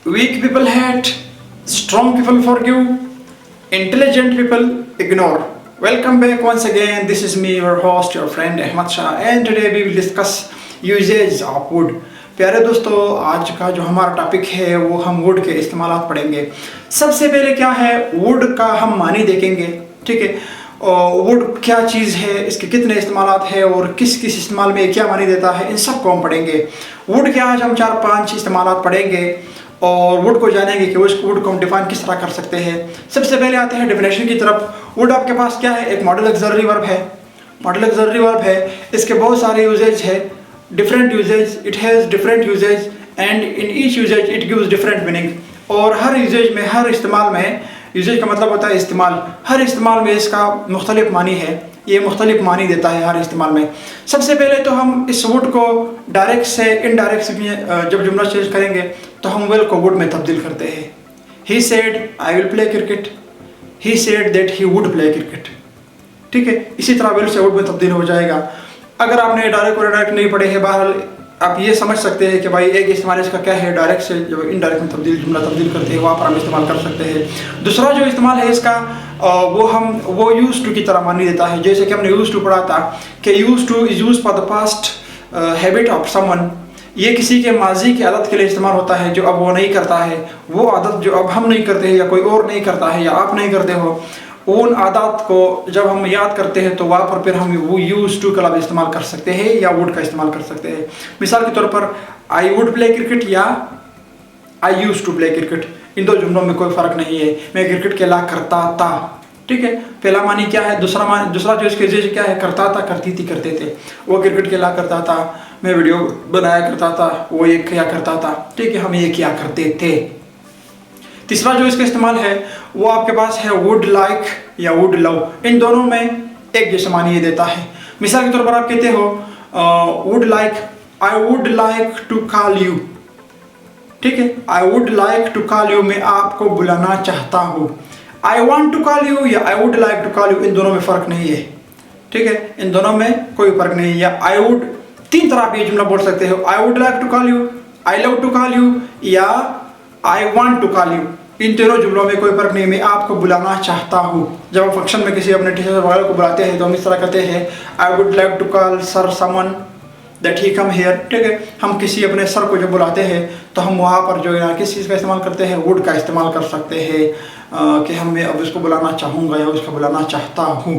Weak people hate, strong people forgive, intelligent people ignore. Welcome back once again. This is me, your host, your friend Ahmad Shah, and today we will discuss usage of wood. प्यारे दोस्तों, आज का जो हमारा topic है वो हम would के इस्तेमालात पढ़ेंगे। सबसे पहले क्या है, वुड का हम मानी देखेंगे। ठीक है, वुड क्या चीज़ है, इसके कितने इस्तेमालात है और किस किस इस्तेमाल में क्या मानी देता है, इन सब को हम पढ़ेंगे। वुड के आज हम 4-5 इस्तेमालात पढ़ेंगे और वुड को जानेंगे कि उस वुड को हम डिफाइन किस तरह कर सकते हैं। सबसे पहले आते हैं डेफिनेशन की तरफ। वुड आपके पास क्या है, एक मॉडल ऑक्सिलरी वर्ब है। मॉडल ऑक्सिलरी वर्ब है, इसके बहुत सारे यूजेज है, different uses, it has different uses and in each uses it gives different meaning. और हर यूजेज में, हर इस्तेमाल में, यूजेज का मतलब होता है इस्तेमाल, हर इस्तेमाल में इसका मुख्तलिफ मानी है, ये मुख्तलिफ मानी देता है हर इस्तेमाल में। सबसे पहले तो हम इस वुड को डायरेक्ट से इनडायरेक्ट में जब जुमला चेंज करेंगे तो हम विल को वुड में तब्दील करते हैं। He said I will play cricket, he said that he would play cricket. ठीक है, इसी तरह विल से वुड में तब्दील हो जाएगा। अगर आपने डायरेक्ट और इनडायरेक्ट नहीं पढ़े हैं, बहरहाल आप ये समझ सकते हैं कि भाई एक इस्तेमाल इसका क्या है, डायरेक्ट से जब इनडायरेक्ट में जुमला तब्दील करते हैं वहाँ पर हम इस्तेमाल कर सकते हैं। दूसरा जो इस्तेमाल है इसका वो यूज टू की तरह मानी देता है। जैसे कि हमने यूज टू पढ़ा था कि use two is use for the past habit of someone. ये किसी के माजी की आदत के लिए इस्तेमाल होता है जो अब वो नहीं करता है। वो आदत जो अब हम नहीं करते हैं या कोई और नहीं करता है या आप नहीं करते हो, उन आदत को जब हम याद करते हैं तो वहाँ पर फिर हम वो यूज टू का लफ्ज़ इस्तेमाल कर सकते हैं या वुड का इस्तेमाल कर सकते हैं। मिसाल के तौर पर आई वुड प्ले क्रिकेट या आई यूज टू प्ले क्रिकेट, इन दो जुमलों में कोई फ़र्क नहीं है। मैं क्रिकेट खेला करता था। ठीक है, पहला मानी क्या है, दूसरा जो इसके जैसे क्या है, करता था, करती थी, करते थे। वो क्रिकेट खेला करता था, मैं वीडियो बनाया करता था, वो ये किया करता था। ठीक है, हम ये किया करते थे। तीसरा जो इसका इस्तेमाल है वो आपके पास है वुड लाइक या वुड लव। इन दोनों में एक जैसा मानी ये देता है। मिसाल के तौर पर आप कहते हो would like, I would like to call you. ठीक है, I would like to call you, मैं आपको बुलाना चाहता हूँ। I want to call you या I would like to call you, इन दोनों में फ़र्क नहीं है। ठीक है, इन दोनों में कोई फ़र्क नहीं है। या आई वुड, 3 तरह आप ये जुमला बोल सकते हो, I would like to call you, I love to call you या I want to call you. इन तीनों जुमलों में कोई फ़र्क नहीं, मैं आपको बुलाना चाहता हूँ। जब हम फंक्शन में किसी अपने टीचर वगैरह को बुलाते हैं तो हम इस तरह कहते हैं I would like to call sir someone that he come here. ठीक है, हम किसी अपने सर को जब बुलाते हैं तो हम वहाँ पर जो है किस चीज़ का इस्तेमाल करते हैं, वुड का इस्तेमाल कर सकते हैं कि हम मैं अब इसको बुलाना चाहूँगा या उसको बुलाना चाहता हूँ।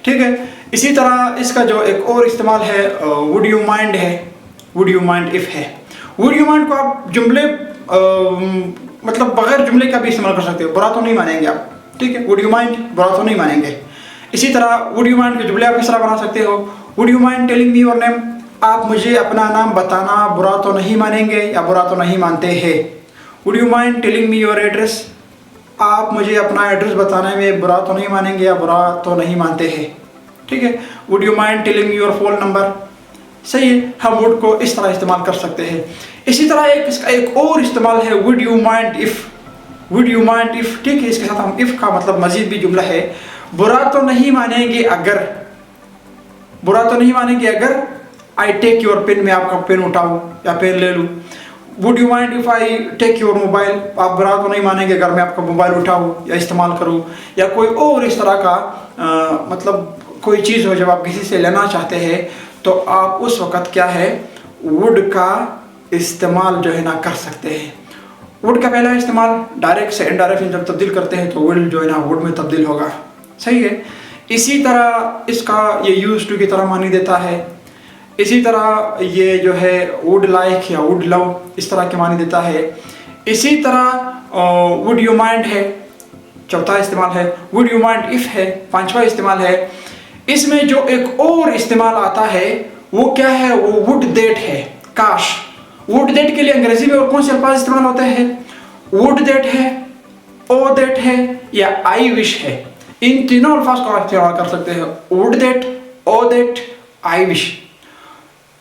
ठीक है, इसी तरह इसका जो एक और इस्तेमाल है वुड यू माइंड है, वुड यू माइंड इफ़ है। वुड यू माइंड को आप जुमले मतलब बगैर जुमले का भी इस्तेमाल कर सकते हो, बुरा तो नहीं मानेंगे आप। ठीक है, वुड यू माइंड बुरा तो नहीं मानेंगे। इसी तरह वुड यू माइंड के जुमले आप इस तरह बना सकते हो, would you mind telling me your name, आप मुझे अपना नाम बताना बुरा तो नहीं मानेंगे या बुरा तो नहीं मानते हैं। Would you mind telling me your address, आप मुझे अपना एड्रेस बताने में बुरा तो नहीं मानेंगे या बुरा तो नहीं मानते हैं। ठीक है, would you mind telling me your phone number. सही है, हम वुड को इस तरह इस्तेमाल कर सकते हैं। इसी तरह इसका एक और इस्तेमाल है would you mind if, would you mind if. ठीक है, इसके साथ हम इफ़ का मतलब मजीद भी जुमला है, बुरा तो नहीं मानेंगे अगर, बुरा तो नहीं मानेंगे अगर आई टेक योर पेन, मैं आपका पेन उठाऊँ या पेन ले लूँ। Would you mind if I take your mobile, आप बुरा तो नहीं मानेंगे अगर मैं आपका मोबाइल उठाऊँ या इस्तेमाल करूँ। या कोई और इस तरह का मतलब कोई चीज़ हो जब आप किसी से लेना चाहते हैं तो आप उस वक़्त क्या है, वुड का इस्तेमाल जो है ना कर सकते हैं। वुड का पहला इस्तेमाल डायरेक्ट से इनडायरेक्ट में जब तब्दील करते हैं तो विल जो है ना वुड में तब्दील होगा। सही है, इसी तरह इसका ये यूज टू की तरह मानी देता है। इसी तरह ये जो है वुड लाइक या वुड लव इस तरह के मानी देता है। इसी तरह वुड यू माइंड है, चौथा इस्तेमाल है। वुड यू माइंड इफ़ है, 5वां इस्तेमाल है। इसमें जो एक और इस्तेमाल आता है वो क्या है, वो वुड दैट है, काश। वुड दैट के लिए अंग्रेजी में और कौन से अल्फाज इस्तेमाल होते हैं, वुड दैट है, ओ दैट है या आई विश है। इन तीनों अल्फाज को आप इस्तेमाल कर सकते हैं, would that, oh that, I wish.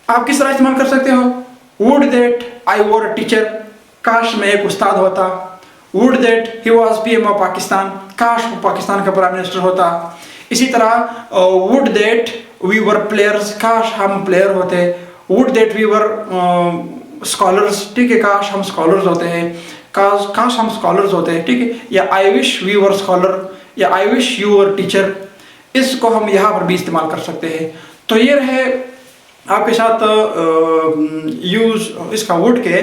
आप किस तरह इस्तेमाल कर सकते हो, would that I were a teacher, काश मैं एक उस्ताद होता। Would that he was PM of Pakistan, काश वो पाकिस्तान का प्राइम मिनिस्टर होता। इसी तरह would that we were players, काश हम प्लेयर होते। Would that we were scholars, ठीक है, काश हम स्कॉलर्स होते हैं। काश हम स्कॉलर्स होते हैं, ठीक है, या I wish we were scholar, या I wish you were teacher, इसको हम यहाँ पर भी इस्तेमाल कर सकते हैं। तो ये रहे आपके साथ यूज़ इसका वुड के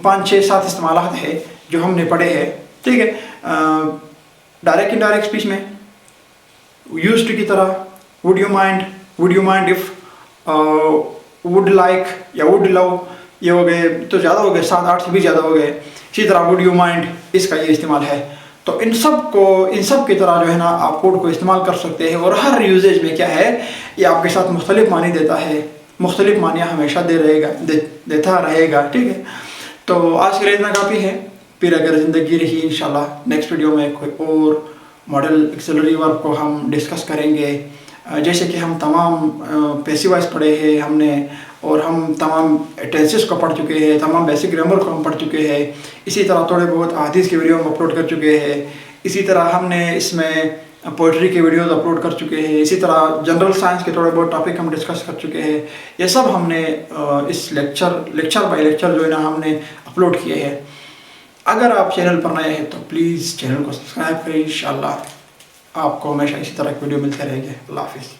5, 6, 7 इस्तेमाल है जो हमने पढ़े हैं, ठीक है। डायरेक्ट इनडायरेक्ट स्पीच में यूज्ड की तरह would you mind if, would like या वुड लव, ये हो गए तो ज़्यादा हो गए, 7, 8 से भी ज़्यादा हो गए। इसी तरह वुड यू माइंड, इसका ये इस्तेमाल है। तो इन सब की तरह जो है ना आप कोड को इस्तेमाल कर सकते हैं। और हर यूजेज में क्या है, ये आपके साथ मुख्तलिफ मानी देता है, मुख्तलिफ मानियाँ हमेशा देता रहेगा, ठीक है। तो आज के लिए इतना काफ़ी है। फिर अगर ज़िंदगी रही इंशाल्लाह नेक्स्ट वीडियो में कोई और मॉडल एक्सेलरी वर्ब को हम डिस्कस करेंगे। जैसे कि हम तमाम पैसिव वॉइस पढ़े हैं हमने, और हम तमाम टेंसेस को पढ़ चुके हैं, तमाम बेसिक ग्रामर को हम पढ़ चुके हैं। इसी तरह थोड़े बहुत हदीस की वीडियो हम अपलोड कर चुके हैं। इसी तरह हमने इसमें पोइट्री के वीडियोस अपलोड कर चुके हैं। इसी तरह जनरल साइंस के थोड़े बहुत टॉपिक हम डिस्कस कर चुके हैं। ये सब हमने इस लेक्चर बाय लेक्चर जो है ना हमने अपलोड किए हैं। अगर आप चैनल पर नए हैं तो प्लीज़ चैनल को सब्सक्राइब करें। इंशाल्लाह आपको हमेशा इसी तरह की वीडियो मिलते रहेंगे। अल्लाह हाफिज़।